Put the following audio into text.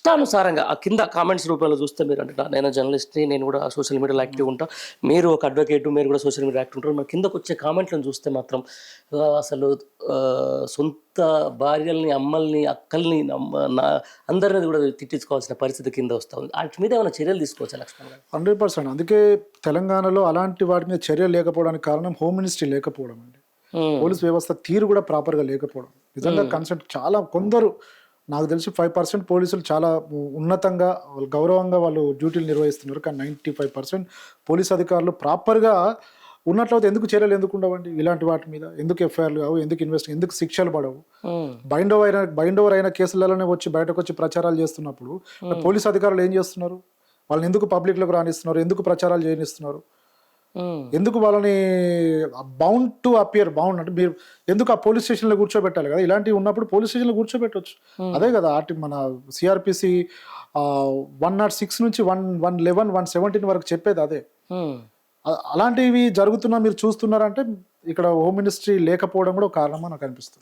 ఇష్టానుసారంగా ఆ కింద కామెంట్స్ రూపంలో చూస్తే మీరు అంటే నేను జర్నలిస్ట్ని, నేను కూడా సోషల్ మీడియాలో యాక్టివ్ ఉంటా, మీరు ఒక అడ్వకేట్, మీరు కూడా సోషల్ మీడియా యాక్టివ్ ఉంటారు. మన కిందకు వచ్చే కామెంట్లను చూస్తే మాత్రం అసలు సొంత భార్యల్ని, అమ్మల్ని, అక్కల్ని అందరిని కూడా తిట్టించుకోవాల్సిన పరిస్థితి కింద వస్తూ ఉంది. వాటి మీద ఏమైనా చర్యలు తీసుకోవచ్చా లక్ష్మణ్ గారు? 100%. అందుకే తెలంగాణలో అలాంటి వాటి మీద చర్యలు లేకపోవడానికి కారణం హోమ్ మినిస్ట్రీ లేకపోవడం అండి. పోలీస్ వ్యవస్థ తీరు కూడా ప్రాపర్గా లేకపోవడం. నిజంగా కన్సెంట్ చాలా కొందరు, నాకు తెలిసి 5% పోలీసులు చాలా ఉన్నతంగా గౌరవంగా వాళ్ళు డ్యూటీలు నిర్వహిస్తున్నారు. కానీ 95% పోలీస్ అధికారులు ప్రాపర్గా ఉన్నట్లయితే ఎందుకు చర్యలు ఎందుకు ఉండవండి? ఇలాంటి వాటి మీద ఎందుకు ఎఫ్ఐఆర్లు కావు, ఎందుకు ఎందుకు శిక్షలు పడవు? బైండ్ ఓవర్ అయిన కేసులలోనే వచ్చి బయటకు వచ్చి ప్రచారాలు చేస్తున్నప్పుడు పోలీస్ అధికారులు ఏం చేస్తున్నారు? వాళ్ళని ఎందుకు పబ్లిక్లోకి రానిస్తున్నారు? ఎందుకు ప్రచారాలు చేయనిస్తున్నారు? ఎందుకు వాళ్ళని బౌండ్ టు అపియర్ బౌండ్ అంటే మీరు ఎందుకు ఆ పోలీస్ స్టేషన్లో కూర్చోబెట్టాలి కదా? ఇలాంటివి ఉన్నప్పుడు పోలీస్ స్టేషన్లో కూర్చోబెట్టవచ్చు. అదే కదా మన సిఆర్పిసి 106 నుంచి 111, 117 వరకు చెప్పేది అదే. అలాంటివి జరుగుతున్నా మీరు చూస్తున్నారంటే ఇక్కడ హోమ్ మినిస్ట్రీ లేకపోవడం కూడా ఒక కారణమా నాకు అనిపిస్తుంది.